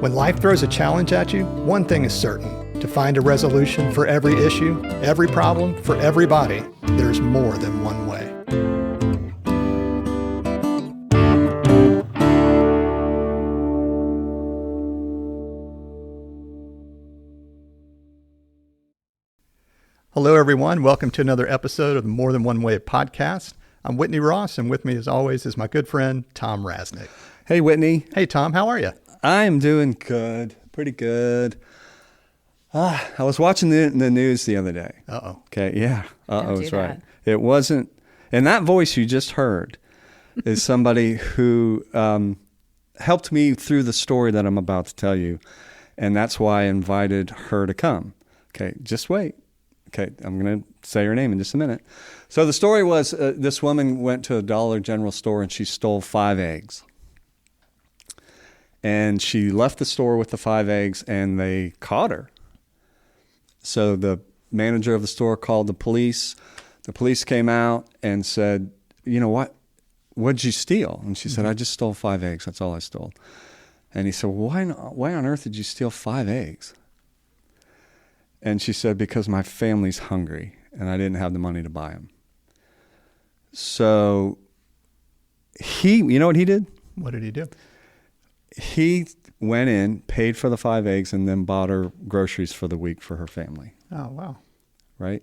When life throws a challenge at you, one thing is certain. To find a resolution for every issue, every problem, for everybody, there's more than one way. Hello, everyone. Welcome to another episode of the More Than One Way podcast. I'm Whitney Ross, and with me, as always, is my good friend, Thom Rasnick. Hey, Whitney. Hey, Thom. How are you? I'm doing good. Pretty good. I was watching the news the other day. Uh-oh. Okay, yeah. Don't That's do right. that. It wasn't, and that voice you just heard is somebody who helped me through the story that I'm about to tell you, and that's why I invited her to come. Okay, just wait. Okay, I'm going to say her name in just a minute. So the story was this woman went to a Dollar General store and she stole 5 eggs. And she left the store with the 5 eggs and they caught her. So the manager of the store called the police. The police came out and said, you know what did you steal? And she said, I just stole 5 eggs. That's all I stole. And he said, well, why on earth did you steal 5 eggs? And she said, because my family's hungry and I didn't have the money to buy them. So you know what he did? What did he do? He went in, paid for the 5 eggs, and then bought her groceries for the week for her family. Oh, wow. Right?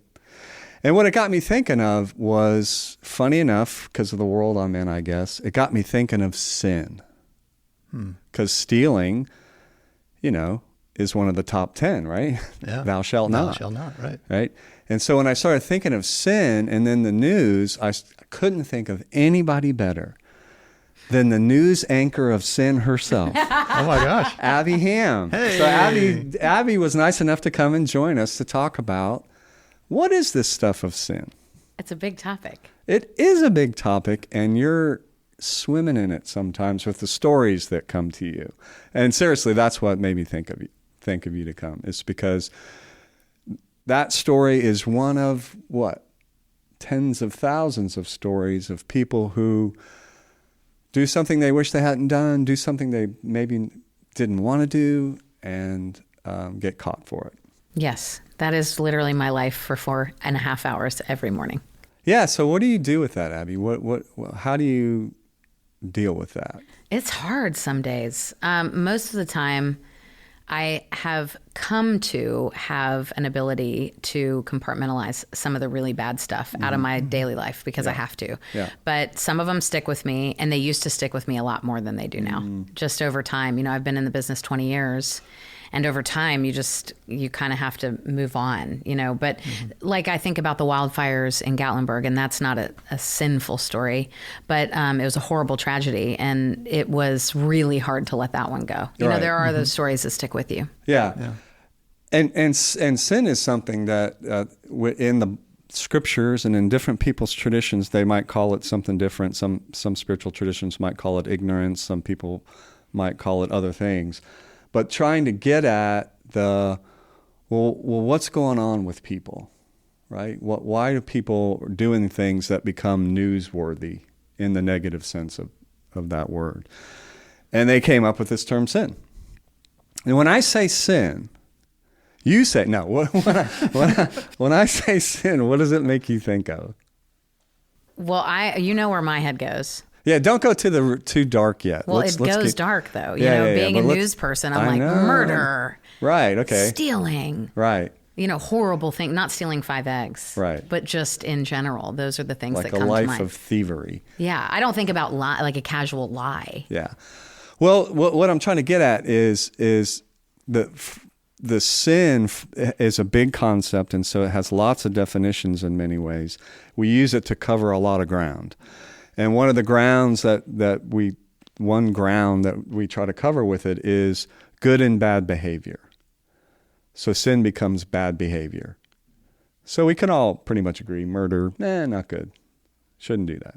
And what it got me thinking of was, funny enough, because of the world I'm in, I guess, it got me thinking of sin. Because stealing, is one of the top 10, right? Yeah. Thou shalt not. Thou shalt not, right. Right? And so when I started thinking of sin and then the news, I couldn't think of anybody better than the news anchor of sin herself. Oh, my gosh. Abby Ham. Hey. So Abby was nice enough to come and join us to talk about what is this stuff of sin? It's a big topic. It is a big topic, and you're swimming in it sometimes with the stories that come to you. And seriously, that's what made me think of you to come. It's because that story is one of tens of thousands of stories of people who do something they wish they hadn't done, do something they maybe didn't want to do, and get caught for it. Yes, that is literally my life for 4.5 hours every morning. Yeah. So what do you do with that, Abby? How do you deal with that? It's hard some days. Most of the time, I have come to have an ability to compartmentalize some of the really bad stuff out of my daily life because I have to. Yeah. But some of them stick with me, and they used to stick with me a lot more than they do now. Just over time, I've been in the business 20 years. And over time, you kind of have to move on, But like I think about the wildfires in Gatlinburg, and that's not a sinful story, but it was a horrible tragedy, and it was really hard to let that one go. Right. There are those stories that stick with you. Yeah. And sin is something that in the scriptures and in different people's traditions, they might call it something different. Some spiritual traditions might call it ignorance. Some people might call it other things. But trying to get at what's going on with people, right? Why do people doing things that become newsworthy in the negative sense of that word? And they came up with this term sin. And when I say sin, you say, no, when I say sin, what does it make you think of? Well, where my head goes. Yeah, don't go too dark yet. Well, it goes dark, though. Being a news person, I'm like, murder. Right, okay. Stealing. Right. Horrible thing. Not stealing 5 eggs. Right. But just in general, those are the things that come to mind. Like a life of thievery. Yeah, I don't think about like a casual lie. Yeah. Well, what I'm trying to get at is the sin is a big concept, and so it has lots of definitions in many ways. We use it to cover a lot of ground. And one of the grounds that we try to cover with it is good and bad behavior. So sin becomes bad behavior. So we can all pretty much agree, murder, not good. Shouldn't do that.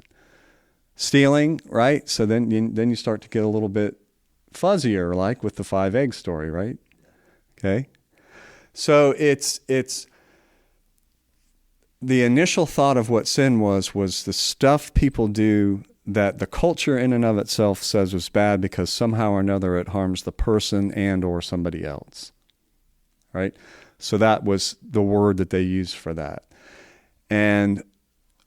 Stealing, right? So then you start to get a little bit fuzzier, like with the 5 egg story, right? Okay. So it's the initial thought of what sin was the stuff people do that the culture in and of itself says was bad because somehow or another it harms the person and or somebody else, right? So that was the word that they used for that. And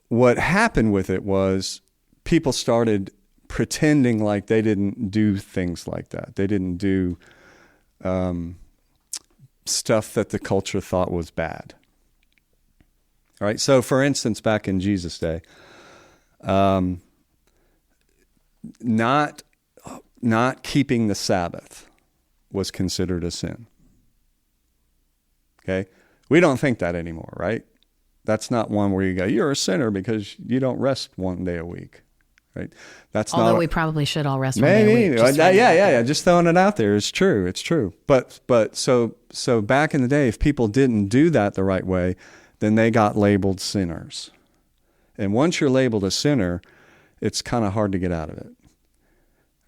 what happened with it was people started pretending like they didn't do things like that. They didn't do stuff that the culture thought was bad. All right. So, for instance, back in Jesus' day, not keeping the Sabbath was considered a sin. Okay, we don't think that anymore, right? That's not one where you go, you're a sinner because you don't rest one day a week, right? That's Although not. we probably should all rest one day a week. Yeah. Just throwing it out there. It's true. But so back in the day, if people didn't do that the right way, then they got labeled sinners. And once you're labeled a sinner, it's kind of hard to get out of it,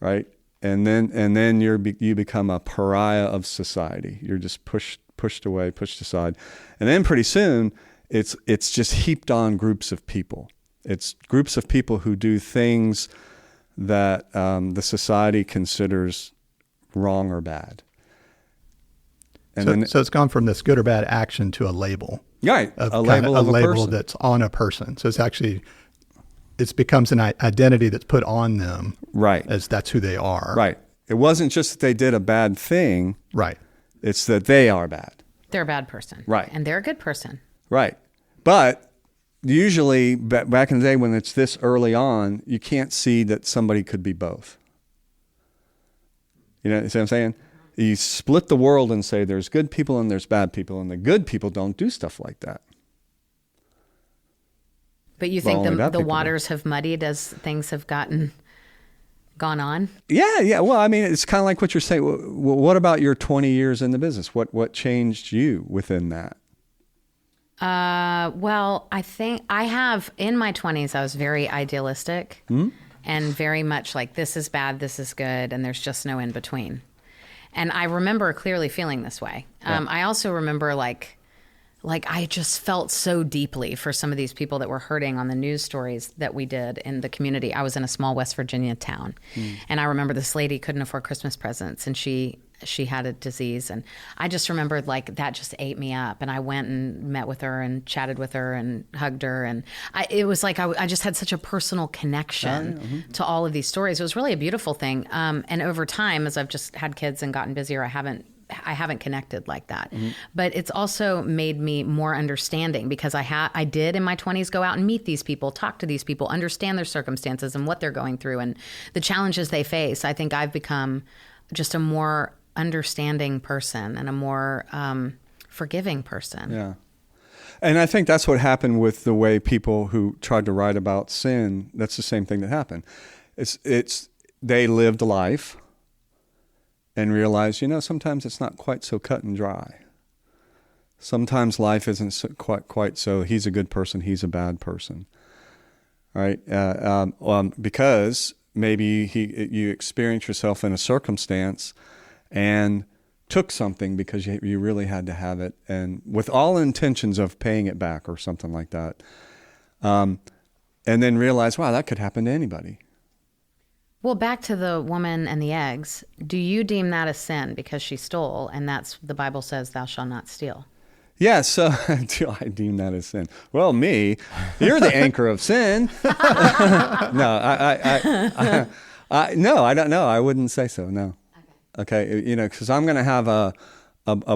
right? And then you become a pariah of society. You're just pushed away, pushed aside, and then pretty soon it's just heaped on groups of people. It's groups of people who do things that the society considers wrong or bad. And so it's gone from this good or bad action to a label. Right, a label of a person. That's on a person. So it becomes an identity that's put on them. Right. As that's who they are. Right. It wasn't just that they did a bad thing. Right. It's that they are bad. They're a bad person. Right. And they're a good person. Right. But usually back in the day when it's this early on, you can't see that somebody could be both. You know what I'm saying? You split the world and say there's good people and there's bad people, and the good people don't do stuff like that. But you think the waters have muddied as things have gone on? Yeah. Well, I mean, it's kind of like what you're saying. Well, what about your 20 years in the business? What changed you within that? Well, I think I have, in my 20s, I was very idealistic and very much like, this is bad, this is good, and there's just no in between. And I remember clearly feeling this way. I also remember like I just felt so deeply for some of these people that were hurting on the news stories that we did in the community. I was in a small West Virginia town, and I remember this lady couldn't afford Christmas presents, and she had a disease, and I just remembered like that just ate me up. And I went and met with her and chatted with her and hugged her, and it was like I just had such a personal connection to all of these stories. It was really a beautiful thing. And over time, as I've just had kids and gotten busier, I haven't connected like that. But it's also made me more understanding, because I did in my 20s go out and meet these people, talk to these people, understand their circumstances and what they're going through and the challenges they face. I think I've become just a more understanding person and a more forgiving person. Yeah. And I think that's what happened with the way people who tried to write about sin. That's the same thing that happened. It's they lived life and realized, sometimes it's not quite so cut and dry. Sometimes life isn't quite so, he's a good person, he's a bad person, right? Because maybe you experience yourself in a circumstance and took something because you really had to have it, and with all intentions of paying it back or something like that, and then realize, wow, that could happen to anybody. Well, back to the woman and the eggs. Do you deem that a sin because she stole, and that's the Bible says thou shalt not steal? Yeah, so do I deem that a sin? Well, you're the anchor of sin. No, no, I don't know. I wouldn't say so, no. Okay, because I'm going to have a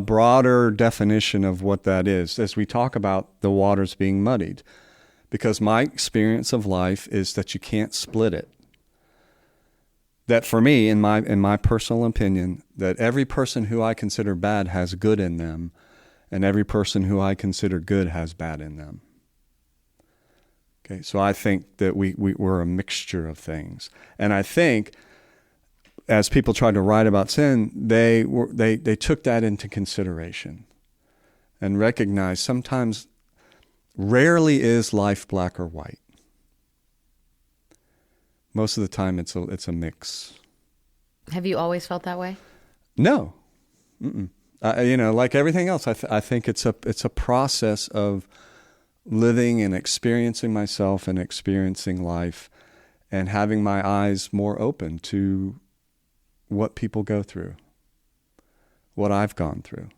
broader definition of what that is as we talk about the waters being muddied. Because my experience of life is that you can't split it. That for me, in my personal opinion, that every person who I consider bad has good in them, and every person who I consider good has bad in them. Okay, so I think that we're a mixture of things. And I think as people tried to write about sin, they took that into consideration and recognized sometimes, rarely is life black or white. Most of the time, it's a mix. Have you always felt that way? No, like everything else, I think it's a process of living and experiencing myself and experiencing life, and having my eyes more open to what people go through, what I've gone through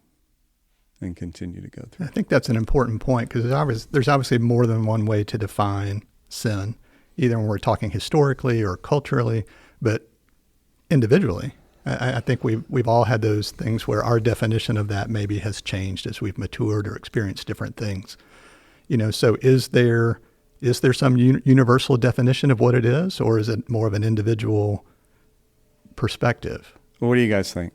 and continue to go through. I think that's an important point, because there's obviously more than one way to define sin, either when we're talking historically or culturally, but individually. I think we've all had those things where our definition of that maybe has changed as we've matured or experienced different things. So is there some universal definition of what it is, or is it more of an individual perspective? What do you guys think?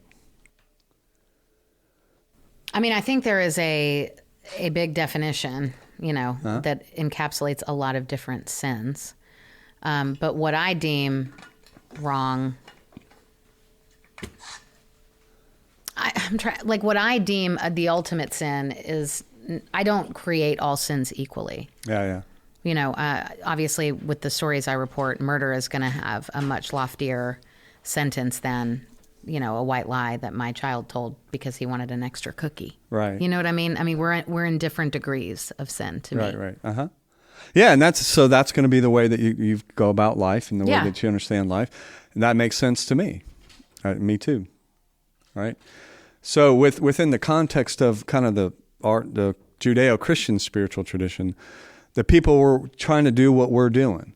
I mean, I think there is a big definition, that encapsulates a lot of different sins. But what I deem wrong, what I deem the ultimate sin is, I don't create all sins equally. Yeah. Obviously with the stories I report, murder is going to have a much loftier sentence than, a white lie that my child told because he wanted an extra cookie. Right. You know what I mean? I mean, we're in different degrees of sin to me. Right. Uh-huh. Yeah, and that's going to be the way that you go about life and the way that you understand life. And that makes sense to me. Me too. Right? So within the context of kind of the Judeo-Christian spiritual tradition, the people were trying to do what we're doing.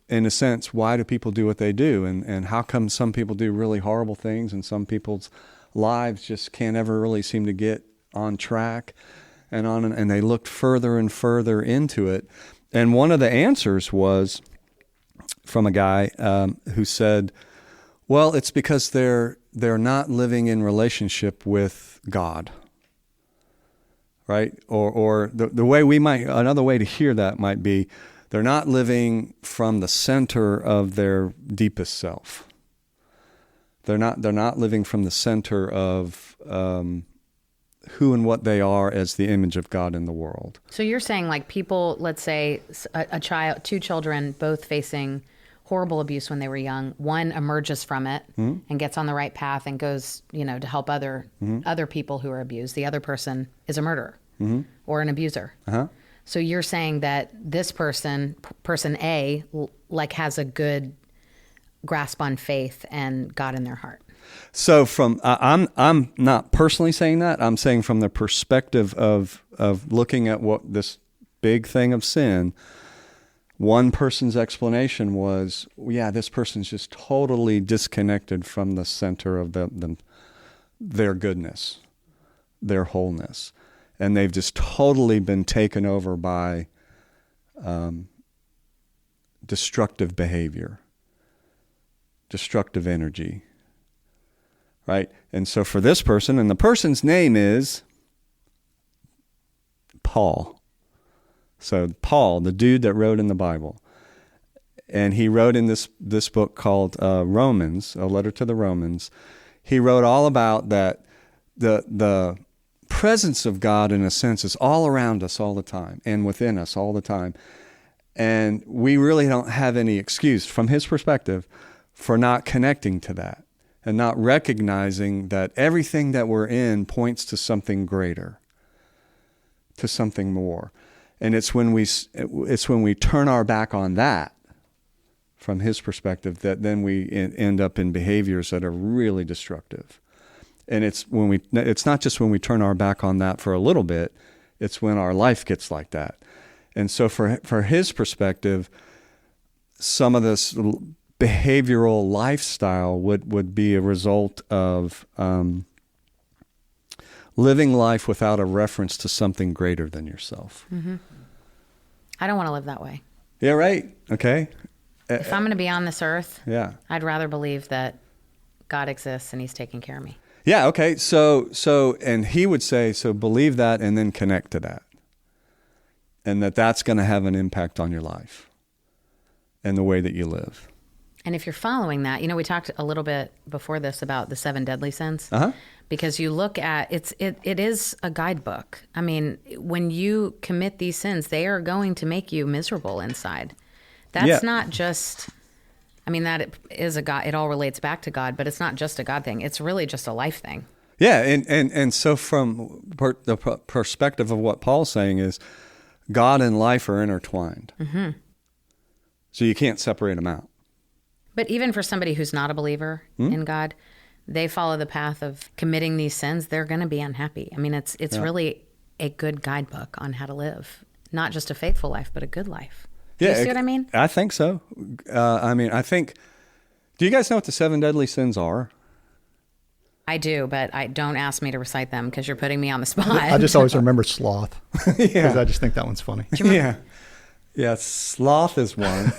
In a sense, why do people do what they do? And how come some people do really horrible things and some people's lives just can't ever really seem to get on track and they looked further and further into it. And one of the answers was from a guy who said, well, it's because they're not living in relationship with God. Right? Or the way another way to hear that might be, they're not living from the center of their deepest self. They're not living from the center of who and what they are as the image of God in the world. So you're saying, like, people, let's say a child, two children, both facing horrible abuse when they were young. One emerges from it and gets on the right path and goes, to help other people who are abused. The other person is a murderer or an abuser. Uh-huh. So you're saying that this person A, has a good grasp on faith and God in their heart. So I'm not personally saying that. I'm saying from the perspective of looking at what this big thing of sin, one person's explanation was, this person's just totally disconnected from the center of their goodness, their wholeness. And they've just totally been taken over by destructive behavior, destructive energy, right? And so for this person, and the person's name is Paul. So Paul, the dude that wrote in the Bible, and he wrote in this book called Romans, a letter to the Romans. He wrote all about that the presence of God, in a sense, is all around us all the time and within us all the time. And we really don't have any excuse, from his perspective, for not connecting to that and not recognizing that everything that we're in points to something greater, to something more. And it's when we turn our back on that, from his perspective, that then we end up in behaviors that are really destructive. And it's not just when we turn our back on that for a little bit, it's when our life gets like that. And so for his perspective, some of this behavioral lifestyle would be a result of living life without a reference to something greater than yourself. Mm-hmm. I don't want to live that way. Yeah, right. Okay. If I'm going to be on this earth, yeah, I'd rather believe that God exists and he's taking care of me. Yeah, okay. So and he would say, so believe that and then connect to that. And that's going to have an impact on your life and the way that you live. And if you're following that, we talked a little bit before this about the 7 deadly sins. Uh-huh. Because you look at, it is a guidebook. I mean, when you commit these sins, they are going to make you miserable inside. That's not just, that is a God, it all relates back to God, but it's not just a God thing. It's really just a life thing. Yeah, and so from the perspective of what Paul's saying is, God and life are intertwined. Mm-hmm. So you can't separate them out. But even for somebody who's not a believer in God, they follow the path of committing these sins, they're going to be unhappy. I mean, it's really a good guidebook on how to live, not just a faithful life, but a good life. Do you see what I mean? I think so. Do you guys know what the 7 deadly sins are? I do, but don't ask me to recite them because you're putting me on the spot. I just always remember sloth. Because I just think that one's funny. Yeah, sloth is one.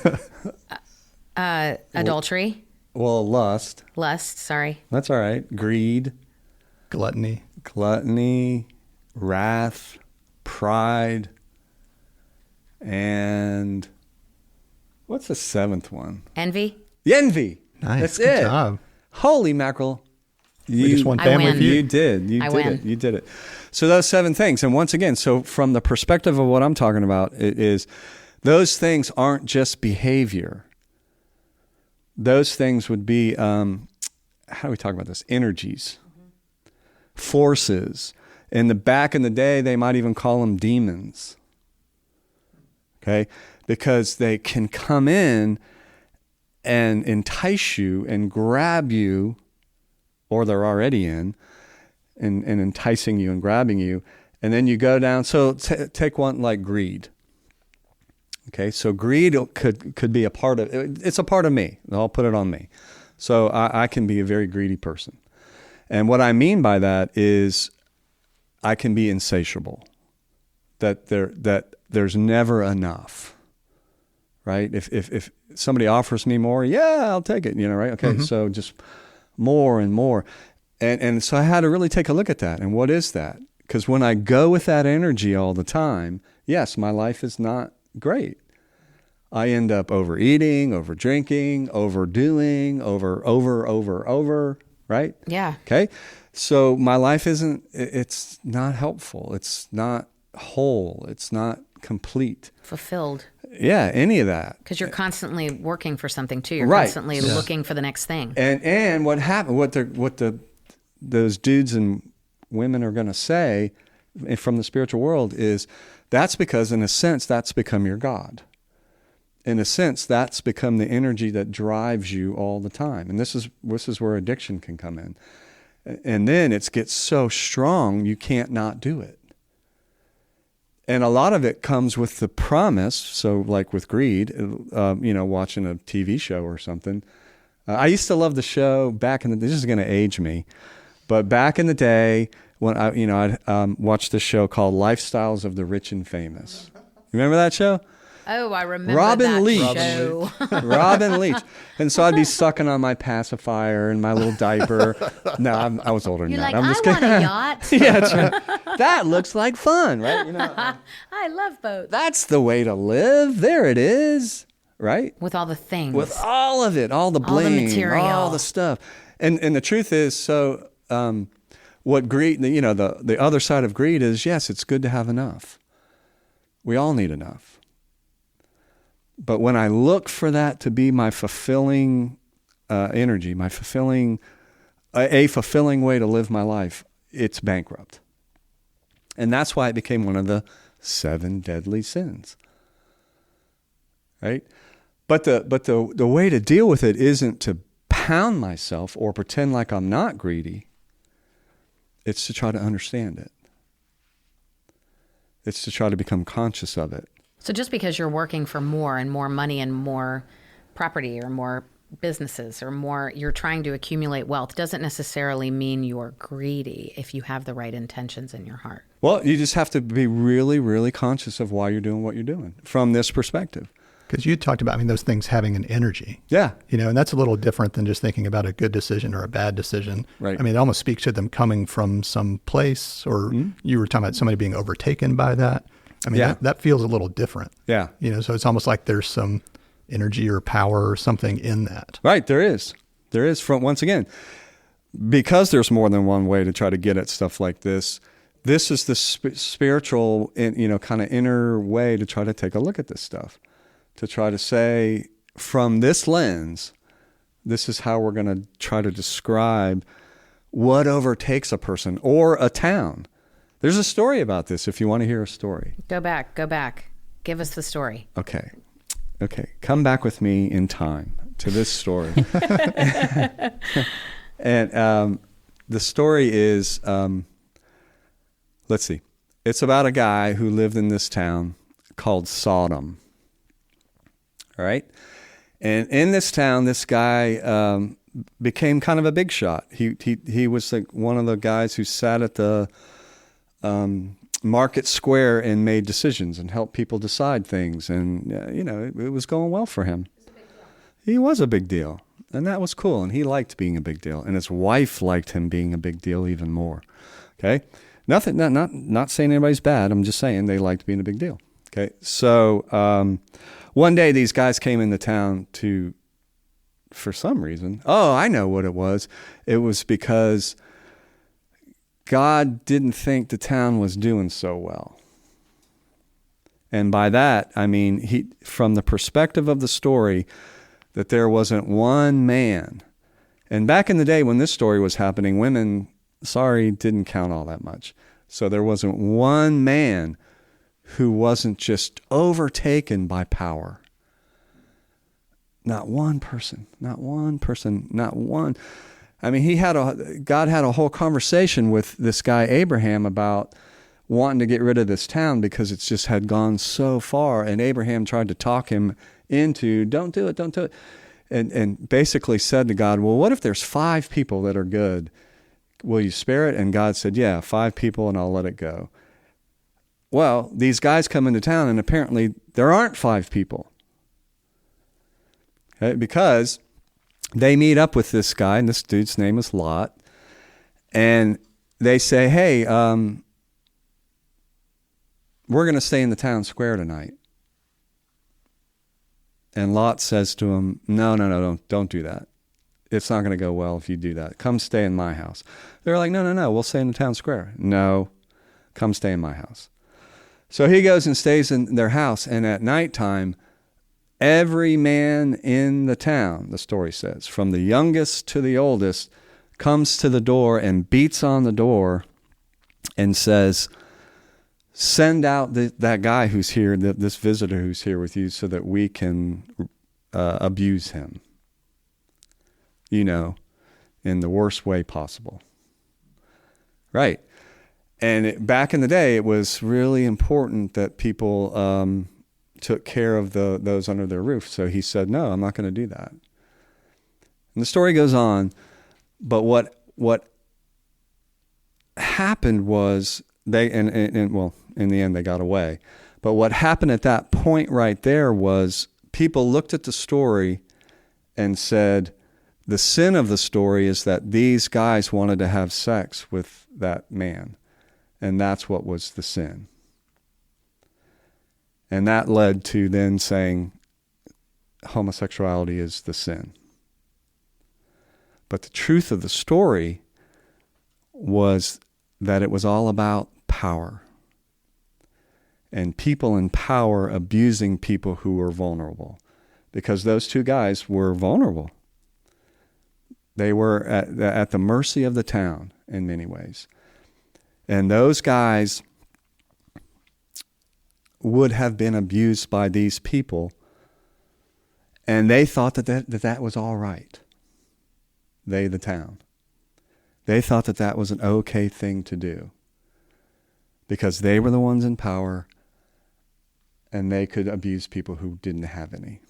Adultery. Well, lust. Lust, sorry. That's all right. Greed. Gluttony. Wrath, pride, and what's the 7th one? Envy. Envy. Nice. That's Good it. job. Holy mackerel. We just won I Family win. Feud. You did. You I did win. it. You did it. So those 7 things. And once again, so from the perspective of what I'm talking about, it is those things aren't just behavior. Those things would be, how do we talk about this? Energies, forces. Back in the day, they might even call them demons. Okay? Because they can come in and entice you and grab you, or they're already in, and enticing you and grabbing you. And then you go down. So take one like greed. Okay, so greed could be a part of, it's a part of me. I'll put it on me. So I can be a very greedy person. And what I mean by that is I can be insatiable. That there's never enough. Right? If somebody offers me more, yeah, I'll take it, right? Okay, so just more and more. And so I had to really take a look at that. And what is that? Because when I go with that energy all the time, yes, my life is not great. I end up overeating, over drinking, overdoing, over, right? Yeah. Okay. So my life it's not helpful. It's not whole. It's not complete. Fulfilled. Yeah, any of that. Because you're constantly working for something too. You're Right. constantly looking for the next thing. And what happened? What those dudes and women are going to say from the spiritual world is that's because, in a sense, that's become your God. In a sense, that's become the energy that drives you all the time. And this is where addiction can come in. And then it gets so strong you can't not do it. And a lot of it comes with the promise. So like with greed, watching a TV show or something. I used to love the show back in the, this is going to age me, but back in the day when I'd watched this show called Lifestyles of the Rich and Famous. You remember that show? Oh, I remember Robin that Leach. show. Robin Leach. And so I'd be sucking on my pacifier and my little diaper. No, I was older than You're that. like, I'm I just want kidding. a yacht. Yeah, that's right. That looks like fun, right? I love boats. That's the way to live. There it is, right? With all the things. With all of it, all the All the bling, material. all the stuff. And the truth is, so what greed, the other side of greed is, yes, it's good to have enough. We all need enough. But when I look for that to be my fulfilling energy, my fulfilling way to live my life, it's bankrupt. And that's why it became one of the 7 deadly sins. Right? But the way to deal with it isn't to pound myself or pretend like I'm not greedy. It's to try to understand it. It's to try to become conscious of it. So just because you're working for more and more money and more property or more businesses or more, you're trying to accumulate wealth doesn't necessarily mean you're greedy if you have the right intentions in your heart. Well, you just have to be really, really conscious of why you're doing what you're doing from this perspective. Because you talked about, those things having an energy. Yeah. And that's a little different than just thinking about a good decision or a bad decision. Right. It almost speaks to them coming from some place, or you were talking about somebody being overtaken by that. That feels a little different. Yeah. So it's almost like there's some energy or power or something in that. Right. There is once again, because there's more than one way to try to get at stuff like this. This is the spiritual, kind of inner way to try to take a look at this stuff, to try to say from this lens, this is how we're going to try to describe what overtakes a person or a town. There's a story about this if you want to hear a story. Go back. Give us the story. Okay. Come back with me in time to this story. And the story is, let's see. It's about a guy who lived in this town called Sodom. All right? And in this town, this guy became kind of a big shot. He was like one of the guys who sat at the market square and made decisions and helped people decide things. And, it was going well for him. He was a big deal. And that was cool. And he liked being a big deal. And his wife liked him being a big deal even more. Okay? Nothing, not saying anybody's bad. I'm just saying they liked being a big deal. Okay? So one day these guys came into town for some reason. Oh, I know what it was. It was because God didn't think the town was doing so well. And by that, I mean, from the perspective of the story, that there wasn't one man. And back in the day when this story was happening, women, didn't count all that much. So there wasn't one man who wasn't just overtaken by power. Not one person. I mean, God had a whole conversation with this guy Abraham about wanting to get rid of this town because it just had gone so far. And Abraham tried to talk him into, don't do it. And basically said to God, well, what if there's 5 people that are good? Will you spare it? And God said, yeah, 5 people and I'll let it go. Well, these guys come into town and apparently there aren't 5 people. Okay? Because they meet up with this guy, and this dude's name is Lot, and they say, hey, we're going to stay in the town square tonight. And Lot says to him, no, don't do that. It's not going to go well if you do that. Come stay in my house. They're like, no, we'll stay in the town square. No, come stay in my house. So he goes and stays in their house, and at nighttime, every man in the town, the story says, from the youngest to the oldest, comes to the door and beats on the door and says, send out that guy who's here, this visitor who's here with you, so that we can abuse him, in the worst way possible. Right. And back in the day, it was really important that people took care of those under their roof. So he said, no, I'm not going to do that. And the story goes on, but what happened was they, well, in the end they got away. But what happened at that point right there was people looked at the story and said, the sin of the story is that these guys wanted to have sex with that man. And that's what was the sin. And that led to then saying homosexuality is the sin. But the truth of the story was that it was all about power. And people in power abusing people who were vulnerable. Because those 2 guys were vulnerable. They were at the mercy of the town in many ways. And those guys would have been abused by these people, and they thought that was all right. They, the town. They thought that was an okay thing to do because they were the ones in power and they could abuse people who didn't have any.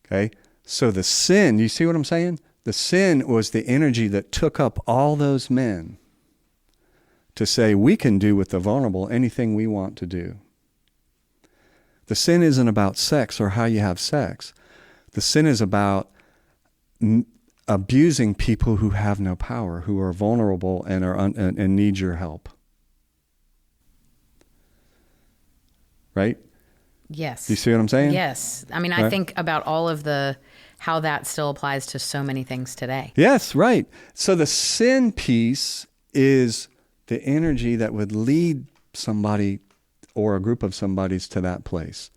Okay? So the sin, you see what I'm saying? The sin was the energy that took up all those men to say we can do with the vulnerable anything we want to do. The sin isn't about sex or how you have sex. The sin is about abusing people who have no power, who are vulnerable and and need your help. Right? Yes. Do you see what I'm saying? Yes. I mean, I think about all of how that still applies to so many things today. Yes, right. So the sin piece is the energy that would lead somebody or a group of somebodies to that place.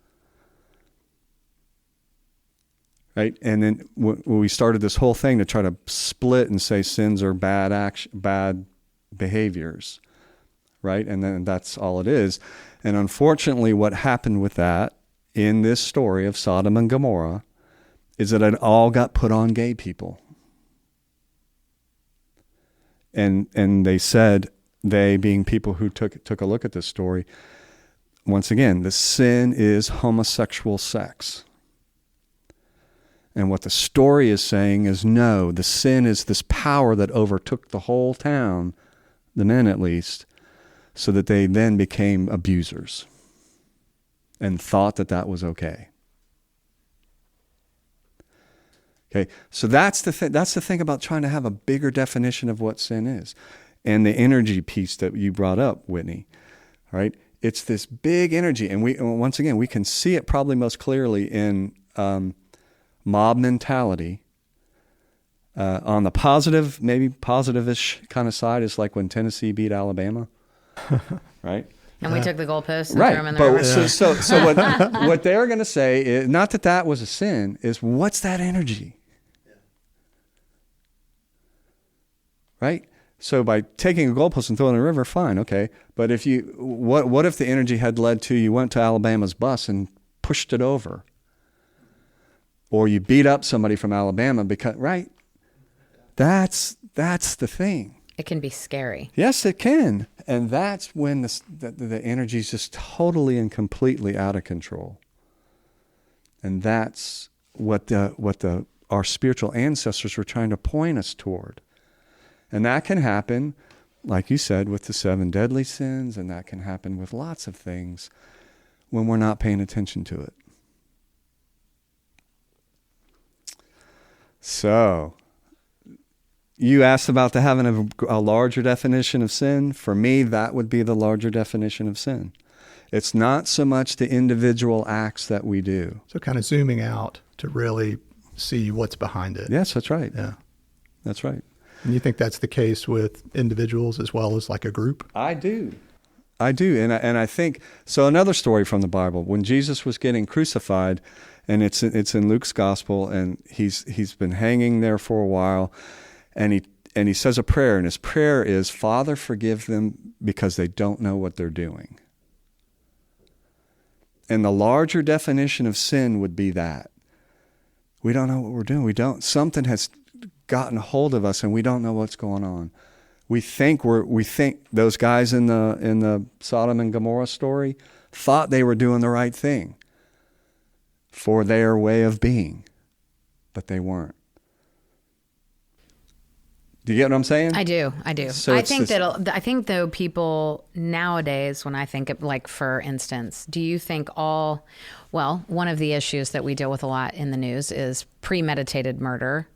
Right? And then when we started this whole thing to try to split and say sins are bad behaviors. Right? And then that's all it is. And unfortunately what happened with that in this story of Sodom and Gomorrah is that it all got put on gay people. And they said, they being people who took a look at this story, once again, the sin is homosexual sex. And what the story is saying is, no, the sin is this power that overtook the whole town, the men at least, so that they then became abusers and thought that that was okay. Okay, so that's the thing about trying to have a bigger definition of what sin is. And the energy piece that you brought up, Whitney, right? It's this big energy. And once again, we can see it probably most clearly in mob mentality. On the positive, maybe positive-ish kind of side is like when Tennessee beat Alabama, right? And we took the goalposts and Right, threw them in the but river. so what they're going to say is, not that was a sin, is what's that energy? Right? So by taking a goalpost and throwing it in the river, fine, okay. But if what if the energy had led to you went to Alabama's bus and pushed it over? Or you beat up somebody from Alabama because, right? That's the thing. It can be scary. Yes, it can. And that's when the energy is just totally and completely out of control. And that's what our spiritual ancestors were trying to point us toward. And that can happen, like you said, with the 7 deadly sins, and that can happen with lots of things when we're not paying attention to it. So, you asked about having a larger definition of sin. For me, that would be the larger definition of sin. It's not so much the individual acts that we do. So kind of zooming out to really see what's behind it. Yes, that's right. Yeah. That's right. And you think that's the case with individuals as well as like a group? I do. And I think, so another story from the Bible, when Jesus was getting crucified, and it's in Luke's gospel, and he's been hanging there for a while, and he says a prayer, and his prayer is, Father, forgive them because they don't know what they're doing. And the larger definition of sin would be that. We don't know what we're doing. Something has gotten a hold of us and we don't know what's going on. We think those guys in the Sodom and Gomorrah story thought they were doing the right thing for their way of being, but they weren't. Do you get what I'm saying? I do. So I think though people nowadays, when I think of, like, for instance, do you think one of the issues that we deal with a lot in the news is premeditated murder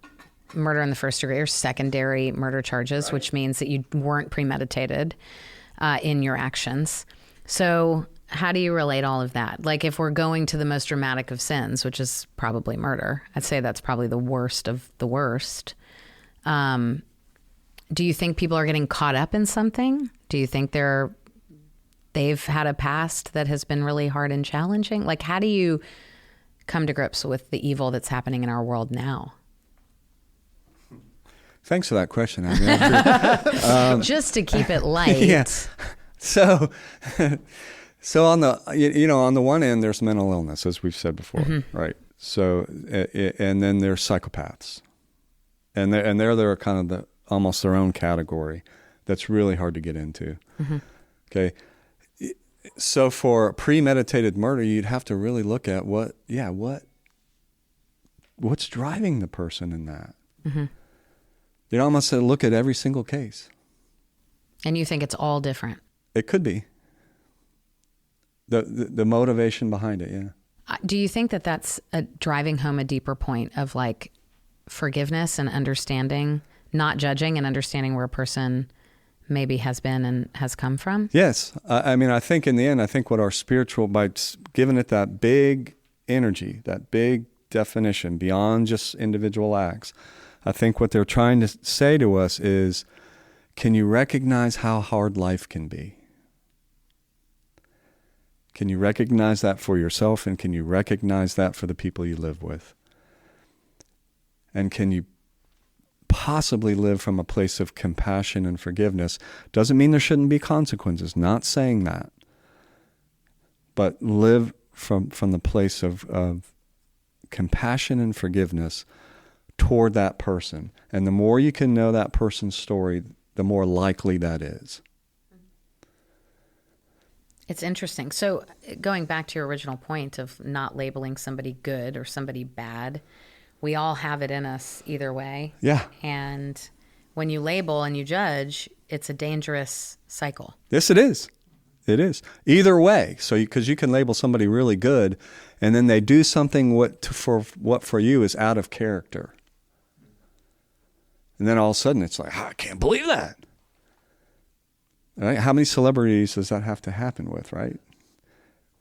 in the first degree or secondary murder charges, right, which means that you weren't premeditated in your actions. So how do you relate all of that? Like, if we're going to the most dramatic of sins, which is probably murder, I'd say that's probably the worst of the worst. Do you think people are getting caught up in something? Do you think they've had a past that has been really hard and challenging? Like, how do you come to grips with the evil that's happening in our world now? Thanks for that question. Just to keep it light. Yeah. So on the one end, there's mental illness, as we've said before, mm-hmm, right? So, and then there's psychopaths, and they're kind of almost their own category that's really hard to get into. Mm-hmm. Okay. So for premeditated murder, you'd have to really look at what's driving the person in that. Mm-hmm. You'd almost have to look at every single case. And you think it's all different? It could be. The motivation behind it, yeah. Do you think that that's driving home a deeper point of, like, forgiveness and understanding, not judging, and understanding where a person maybe has been and has come from? Yes. I think in the end, what our spiritual, by giving it that big energy, that big definition beyond just individual acts, I think what they're trying to say to us is, can you recognize how hard life can be? Can you recognize that for yourself, and can you recognize that for the people you live with? And can you possibly live from a place of compassion and forgiveness? Doesn't mean there shouldn't be consequences, not saying that. But live from the place of compassion and forgiveness toward that person. And the more you can know that person's story, the more likely that is. It's interesting. So going back to your original point of not labeling somebody good or somebody bad, we all have it in us either way. Yeah. And when you label and you judge, it's a dangerous cycle. Yes, it is. It is. Either way. So because you can label somebody really good, and then they do something what for you is out of character. And then all of a sudden it's like, I can't believe that. Right? How many celebrities does that have to happen with, right?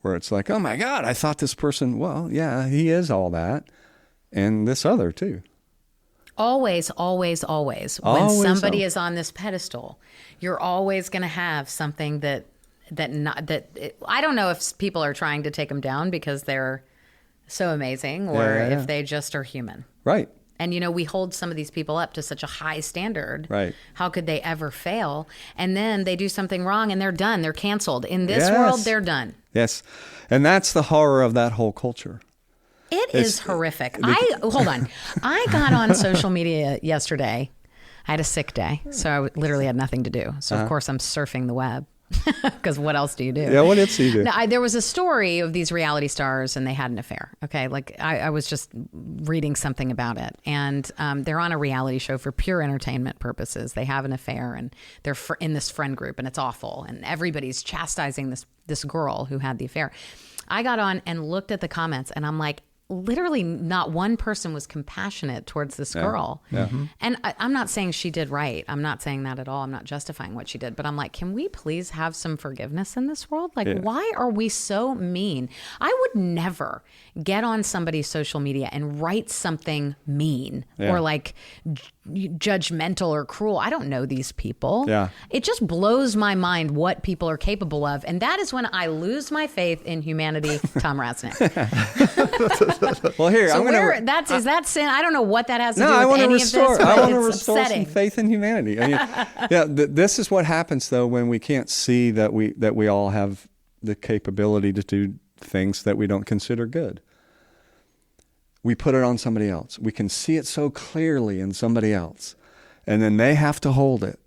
Where it's like, oh my God, I thought this person, well, yeah, he is all that. And this other too. Always, always, always. When somebody is on this pedestal, you're always going to have something that I don't know if people are trying to take them down because they're so amazing or if they just are human. Right. And, we hold some of these people up to such a high standard. Right. How could they ever fail? And then they do something wrong and they're done. They're canceled. In this world, they're done. Yes. And that's the horror of that whole culture. It is horrific. Hold on. I got on social media yesterday. I had a sick day, so I literally had nothing to do. So, of course, I'm surfing the web. Because what else do you do? Yeah, what else do you do? Now, there was a story of these reality stars and they had an affair. Okay, like I was just reading something about it. And they're on a reality show for pure entertainment purposes. They have an affair and they're in this friend group and it's awful. And everybody's chastising this girl who had the affair. I got on and looked at the comments and I'm like, literally not one person was compassionate towards this girl. Yeah. And I'm not saying she did right. I'm not saying that at all. I'm not justifying what she did. But I'm like, can we please have some forgiveness in this world? Like, why are we so mean? I would never get on somebody's social media and write something mean or like judgmental or cruel. I don't know these people. Yeah. It just blows my mind what people are capable of. And that is when I lose my faith in humanity, Thom Rasnick. Well, here, So I'm going is that sin? I don't know what that has to No, do I with want to any restore. of this, I but want to it's restore upsetting. some faith in humanity. I mean, this is what happens though when we can't see that we all have the capability to do things that we don't consider good. We put it on somebody else. We can see it so clearly in somebody else, and then they have to hold it.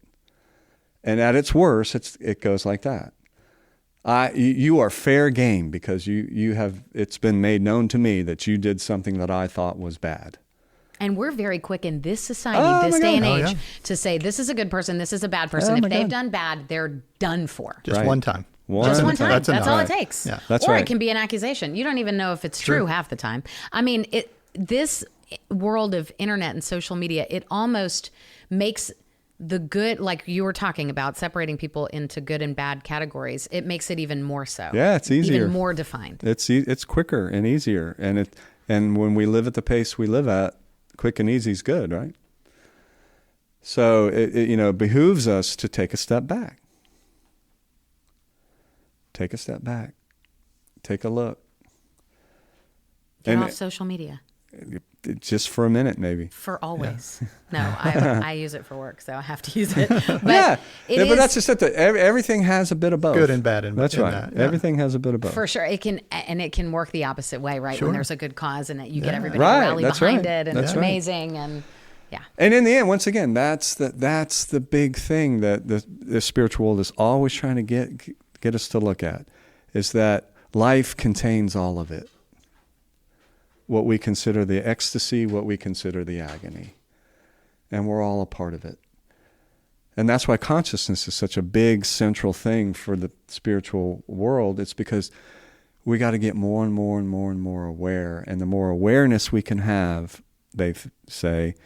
And at its worst, it goes like that. You are fair game because you have. It's been made known to me that you did something that I thought was bad. And we're very quick in this society, this day and age, to say this is a good person, this is a bad person. If they've done bad, they're done for. Just one time. Just one time. That's all it enough. takes. Yeah. That's or right. it can be an accusation. You don't even know if it's true half the time. I mean, this world of internet and social media, it almost makes the good, like you were talking about, separating people into good and bad categories. It makes it even more so. Yeah, it's easier. Even more defined. It's quicker and easier, and when we live at the pace we live at, quick and easy is good, right? So it behooves us to take a step back. Take a step back. Take a look. Get off social media. Just for a minute, maybe. For always. Yeah. No, I use it for work, so I have to use it. But but that's just it. Everything has a bit of both. Good and bad. That's right. Yeah. Everything has a bit of both. For sure. It can work the opposite way, right? Sure. When there's a good cause and you get everybody Right, to rally that's behind right. it and That's it's right. amazing and yeah. And in the end, once again, that's the big thing that the spiritual world is always trying to get us to look at, is that life contains all of it. What we consider the ecstasy, what we consider the agony. And we're all a part of it. And that's why consciousness is such a big central thing for the spiritual world. It's because we got to get more and more and more and more aware. And the more awareness we can have, they say,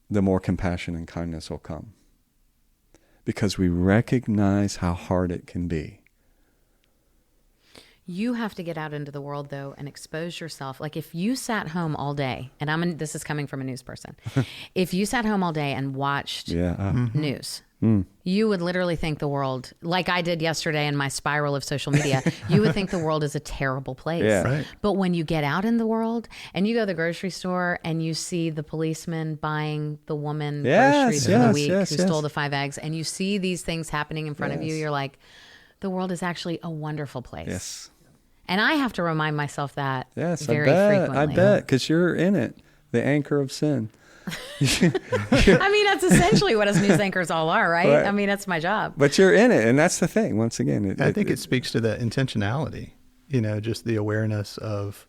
the more compassion and kindness will come. Because we recognize how hard it can be. You have to get out into the world, though, and expose yourself. Like if you sat home all day, and this is coming from a news person. If you sat home all day and watched news, you would literally think the world, like I did yesterday in my spiral of social media, you would think the world is a terrible place. Yeah. Right. But when you get out in the world and you go to the grocery store and you see the policeman buying the woman groceries for the week who stole the 5 eggs, and you see these things happening in front of you, you're like, the world is actually a wonderful place. Yes. And I have to remind myself that Yes, very I bet. frequently. I bet, because you're in it, the anchor of sin. I mean, that's essentially what us news anchors all are, right? Right. I mean, that's my job. But you're in it, and that's the thing. Once again, I think it speaks to the intentionality, just the awareness of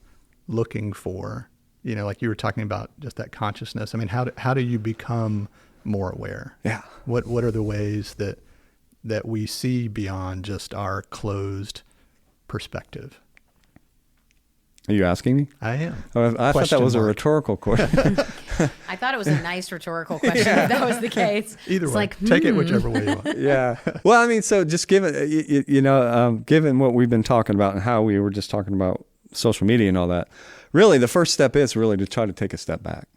looking for, like you were talking about, just that consciousness. I mean, how do you become more aware? Yeah. What are the ways that we see beyond just our closed perspective? Are you asking me? I am. Oh, I thought that was a rhetorical question. I thought it was a nice rhetorical question if that was the case. Either It's way, like, take it whichever way you want. Yeah. Well, I mean, so just given, given what we've been talking about and how we were just talking about social media and all that, really the first step is really to try to take a step back.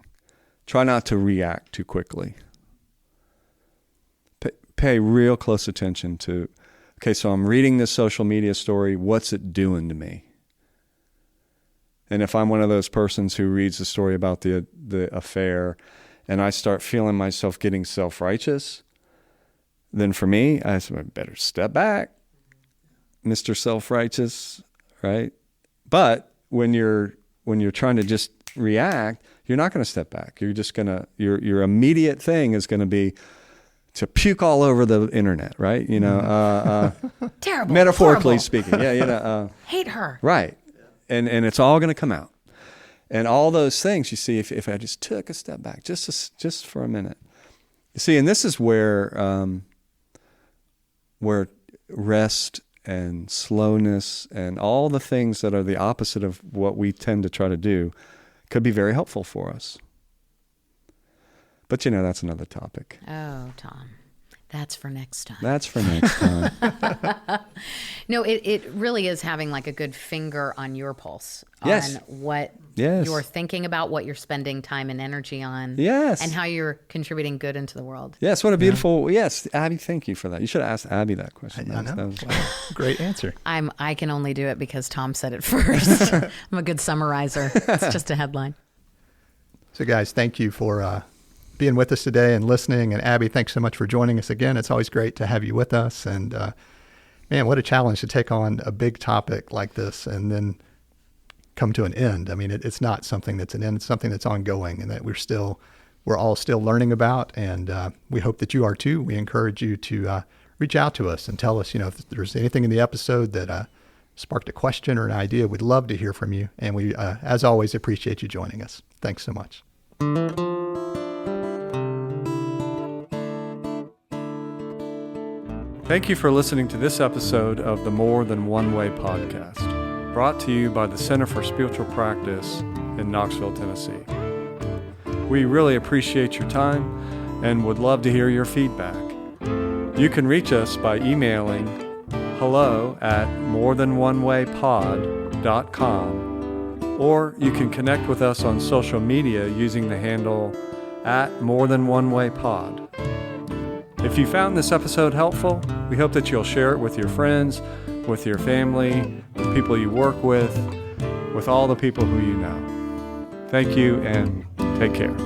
Try not to react too quickly. Pay real close attention to, okay, so I'm reading this social media story. What's it doing to me? And if I'm one of those persons who reads the story about the affair and I start feeling myself getting self-righteous, then for me, I better step back, Mr. Self-Righteous, right? But when you're trying to just react, you're not going to step back. You're just going to, your immediate thing is going to be to puke all over the internet, right? terrible. Metaphorically horrible. speaking. Yeah, Hate her. right. And it's all going to come out. And all those things, you see, if I just took a step back, just for a minute. You see, and this is where rest and slowness and all the things that are the opposite of what we tend to try to do could be very helpful for us. But that's another topic. Oh, Thom. That's for next time. That's for next time. No, it really is having like a good finger on your pulse Yes. on what Yes. you're thinking about, what you're spending time and energy on. Yes. And how you're contributing good into the world. Yes, what a beautiful, yes, Abby, thank you for that. You should have asked Abby that question. I That know. was- Great answer. I can only do it because Thom said it first. I'm a good summarizer. It's just a headline. So guys, thank you for being with us today and listening. And Abby, thanks so much for joining us again. It's always great to have you with us. And man, what a challenge to take on a big topic like this and then come to an end. I mean, it's not something that's an end, it's something that's ongoing and that we're all still learning about. And we hope that you are too. We encourage you to reach out to us and tell us, if there's anything in the episode that sparked a question or an idea. We'd love to hear from you. And we, as always, appreciate you joining us. Thanks so much. Thank you for listening to this episode of the More Than One Way podcast, brought to you by the Center for Spiritual Practice in Knoxville, Tennessee. We really appreciate your time and would love to hear your feedback. You can reach us by emailing hello@morethanonewaypod.com, or you can connect with us on social media using the handle @morethanonewaypod. If you found this episode helpful, we hope that you'll share it with your friends, with your family, with people you work with all the people who you know. Thank you and take care.